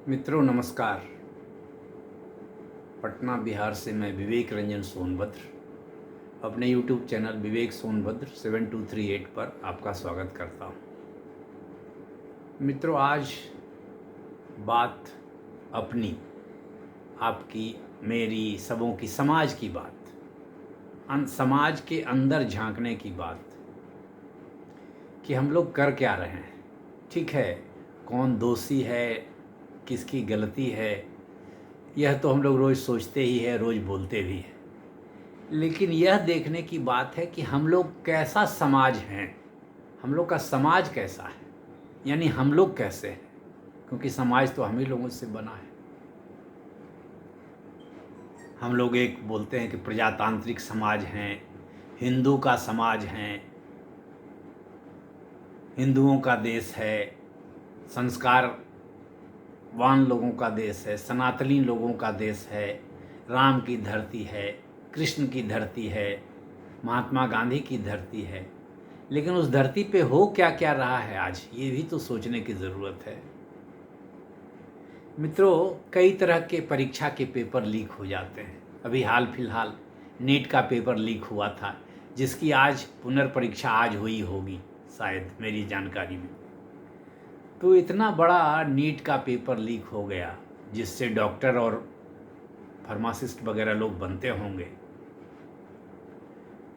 मित्रों नमस्कार। पटना बिहार से मैं विवेक रंजन सोनभद्र अपने YouTube चैनल विवेक सोनभद्र 7238 पर आपका स्वागत करता हूँ। मित्रों, आज बात अपनी, आपकी, मेरी, सबों की, समाज की बात, समाज के अंदर झांकने की बात कि हम लोग कर क्या रहे हैं। ठीक है, कौन दोषी है, किसकी गलती है, यह तो हम लोग रोज़ सोचते ही है, रोज़ बोलते भी हैं। लेकिन यह देखने की बात है कि हम लोग कैसा समाज हैं, हम लोग का समाज कैसा है, यानी हम लोग कैसे हैं, क्योंकि समाज तो हम ही लोगों से बना है। हम लोग एक बोलते हैं कि प्रजातांत्रिक समाज हैं, हिंदू का समाज हैं, हिंदुओं का देश है, संस्कारवान लोगों का देश है, सनातनी लोगों का देश है, राम की धरती है, कृष्ण की धरती है, महात्मा गांधी की धरती है। लेकिन उस धरती पे हो क्या क्या रहा है आज, ये भी तो सोचने की ज़रूरत है। मित्रों, कई तरह के परीक्षा के पेपर लीक हो जाते हैं। अभी हाल फिलहाल नीट का पेपर लीक हुआ था, जिसकी आज पुनर्परीक्षा आज हुई होगी शायद, मेरी जानकारी में। तो इतना बड़ा नीट का पेपर लीक हो गया, जिससे डॉक्टर और फार्मासिस्ट वगैरह लोग बनते होंगे,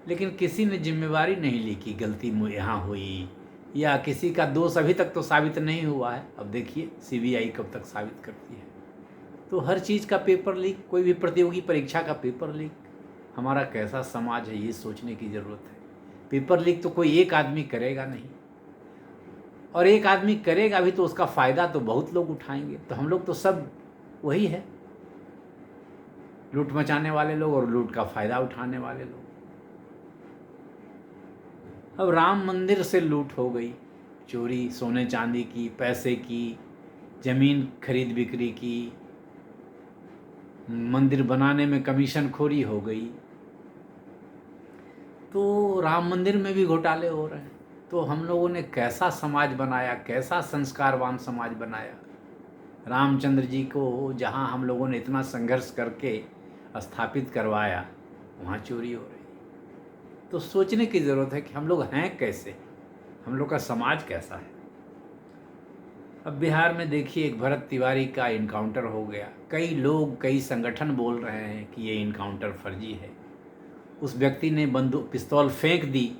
लेकिन किसी ने जिम्मेवारी नहीं ली कि गलती यहाँ हुई, या किसी का दोष अभी तक तो साबित नहीं हुआ है। अब देखिए सीबीआई कब तक साबित करती है। तो हर चीज़ का पेपर लीक, कोई भी प्रतियोगी परीक्षा का पेपर लीक, हमारा कैसा समाज है ये सोचने की ज़रूरत है। पेपर लीक तो कोई एक आदमी करेगा नहीं, और एक आदमी करेगा भी तो उसका फ़ायदा तो बहुत लोग उठाएंगे। तो हम लोग तो सब वही है, लूट मचाने वाले लोग और लूट का फ़ायदा उठाने वाले लोग। अब राम मंदिर से लूट हो गई, चोरी सोने चांदी की, पैसे की, ज़मीन खरीद बिक्री की, मंदिर बनाने में कमीशन खोरी हो गई। तो राम मंदिर में भी घोटाले हो रहे हैं। तो हम लोगों ने कैसा समाज बनाया, कैसा संस्कारवान समाज बनाया। रामचंद्र जी को जहाँ हम लोगों ने इतना संघर्ष करके स्थापित करवाया, वहाँ चोरी हो रही। तो सोचने की ज़रूरत है कि हम लोग हैं कैसे, हम लोग का समाज कैसा है। अब बिहार में देखिए, एक भरत तिवारी का इनकाउंटर हो गया। कई लोग, कई संगठन बोल रहे हैं कि ये इनकाउंटर फर्जी है। उस व्यक्ति ने पिस्तौल फेंक दी,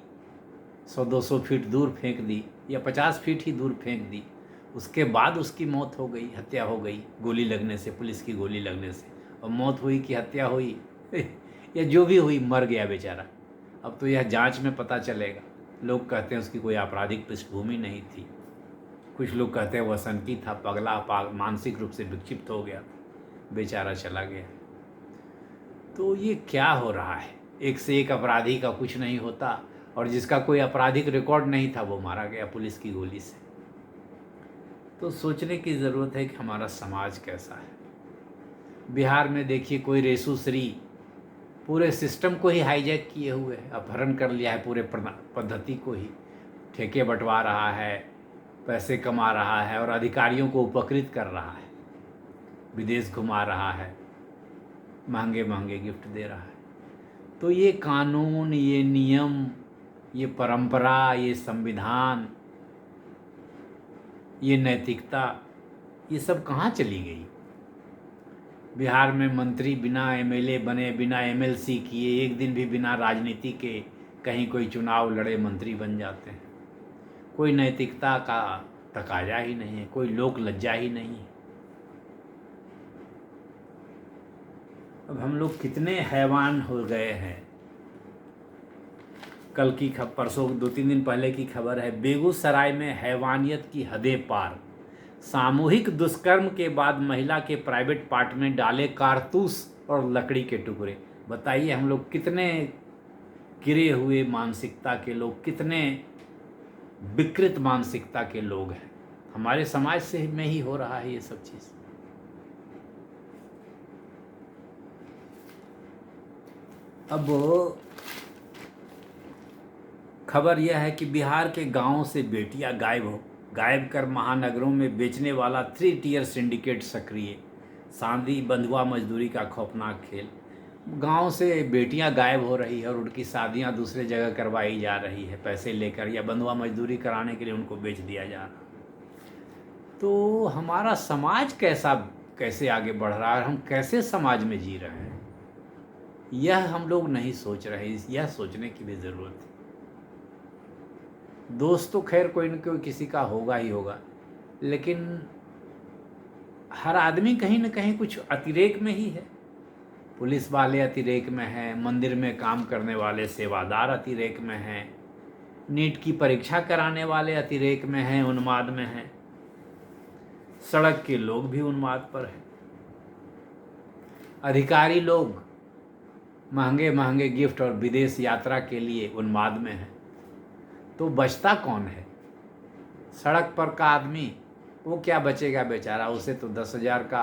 100-200 फीट दूर फेंक दी, या 50 फीट ही दूर फेंक दी। उसके बाद उसकी मौत हो गई, हत्या हो गई गोली लगने से, पुलिस की गोली लगने से। और मौत हुई कि हत्या हुई या जो भी हुई, मर गया बेचारा। अब तो यह जांच में पता चलेगा। लोग कहते हैं उसकी कोई आपराधिक पृष्ठभूमि नहीं थी, कुछ लोग कहते हैं वह सनकी था, पगला, मानसिक रूप से विक्षिप्त हो गया, बेचारा चला गया। तो ये क्या हो रहा है, एक से एक अपराधी का कुछ नहीं होता, और जिसका कोई आपराधिक रिकॉर्ड नहीं था वो मारा गया पुलिस की गोली से। तो सोचने की ज़रूरत है कि हमारा समाज कैसा है। बिहार में देखिए, कोई रेसूश्री पूरे सिस्टम को ही हाईजैक किए हुए है, अपहरण कर लिया है पूरे पद्धति को ही, ठेके बंटवा रहा है, पैसे कमा रहा है, और अधिकारियों को उपकृत कर रहा है, विदेश घुमा रहा है, महंगे महंगे गिफ्ट दे रहा है। तो ये कानून, ये नियम, ये परंपरा, ये संविधान, ये नैतिकता, ये सब कहाँ चली गई। बिहार में मंत्री बिना एमएलए बने, बिना एमएलसी किए, एक दिन भी बिना राजनीति के कहीं कोई चुनाव लड़े मंत्री बन जाते हैं। कोई नैतिकता का तकाजा ही नहीं है, कोई लोक लज्जा ही नहीं है। अब हम लोग कितने हैवान हो गए हैं। कल की परसों 2-3 दिन पहले की खबर है, बेगूसराय में हैवानियत की हदें पार। सामूहिक दुष्कर्म के बाद महिला के प्राइवेट पार्ट में डाले कारतूस और लकड़ी के टुकड़े। बताइए, हम लोग कितने गिरे हुए मानसिकता के लोग, कितने विकृत मानसिकता के लोग हैं। हमारे समाज से में ही हो रहा है ये सब चीज़। अब खबर यह है कि बिहार के गांवों से बेटियां गायब कर महानगरों में बेचने वाला 3 टियर सिंडिकेट सक्रिय, सांदी बंधुआ मजदूरी का खौफनाक खेल। गांव से बेटियां गायब हो रही है और उनकी शादियां दूसरे जगह करवाई जा रही है पैसे लेकर, या बंधुआ मजदूरी कराने के लिए उनको बेच दिया जा रहा। तो हमारा समाज कैसे आगे बढ़ रहा है, हम कैसे समाज में जी रहे हैं, यह हम लोग नहीं सोच रहे। यह सोचने की भी ज़रूरत है। दोस्त तो खैर कोई न कोई किसी का होगा ही होगा, लेकिन हर आदमी कहीं न कहीं कुछ अतिरेक में ही है। पुलिस वाले अतिरेक में हैं, मंदिर में काम करने वाले सेवादार अतिरेक में हैं, नीट की परीक्षा कराने वाले अतिरेक में हैं, उन्माद में हैं, सड़क के लोग भी उन्माद पर हैं, अधिकारी लोग महंगे महंगे गिफ्ट और विदेश यात्रा के लिए उन्माद में हैं। तो बचता कौन है? सड़क पर का आदमी, वो क्या बचेगा बेचारा? उसे तो 10,000 का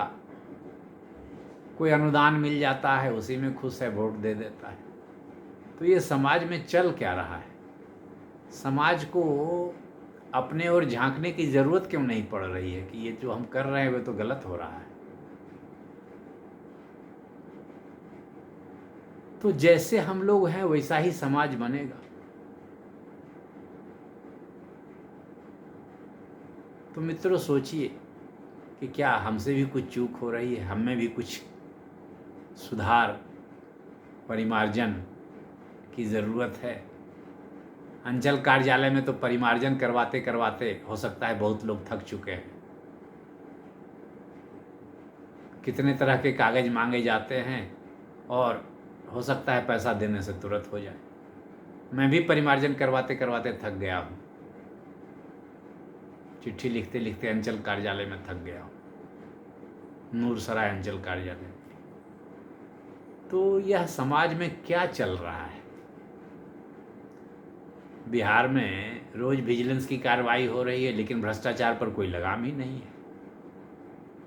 कोई अनुदान मिल जाता है, उसी में खुश है, वोट दे देता है। तो ये समाज में चल क्या रहा है? समाज को अपने ओर झांकने की ज़रूरत क्यों नहीं पड़ रही है कि ये जो हम कर रहे हैं वो तो गलत हो रहा है। तो जैसे हम लोग हैं वैसा ही समाज बनेगा। तो मित्रों सोचिए कि क्या हमसे भी कुछ चूक हो रही है, हमें भी कुछ सुधार परिमार्जन की ज़रूरत है। अंचल कार्यालय में तो परिमार्जन करवाते करवाते हो सकता है बहुत लोग थक चुके हैं। कितने तरह के कागज़ मांगे जाते हैं और हो सकता है पैसा देने से तुरंत हो जाए। मैं भी परिमार्जन करवाते करवाते थक गया हूँ, चिट्ठी लिखते लिखते अंचल कार्यालय में थक गया हूँ, नूरसराय अंचल कार्यालय। तो यह समाज में क्या चल रहा है? बिहार में रोज विजिलेंस की कार्रवाई हो रही है, लेकिन भ्रष्टाचार पर कोई लगाम ही नहीं है।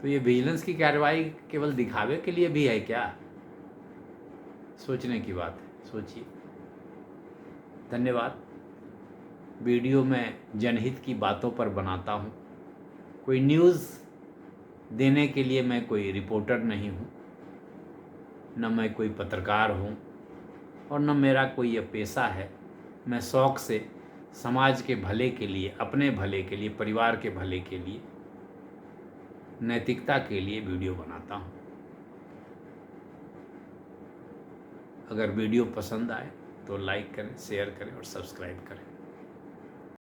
तो ये विजिलेंस की कार्रवाई केवल दिखावे के लिए भी है क्या? सोचने की बात है, सोचिए। धन्यवाद। वीडियो में जनहित की बातों पर बनाता हूँ। कोई न्यूज़ देने के लिए मैं कोई रिपोर्टर नहीं हूँ, न मैं कोई पत्रकार हूँ, और न मेरा कोई ये पेशा है। मैं शौक़ से समाज के भले के लिए, अपने भले के लिए, परिवार के भले के लिए, नैतिकता के लिए वीडियो बनाता हूँ। अगर वीडियो पसंद आए तो लाइक करें, शेयर करें और सब्सक्राइब करें।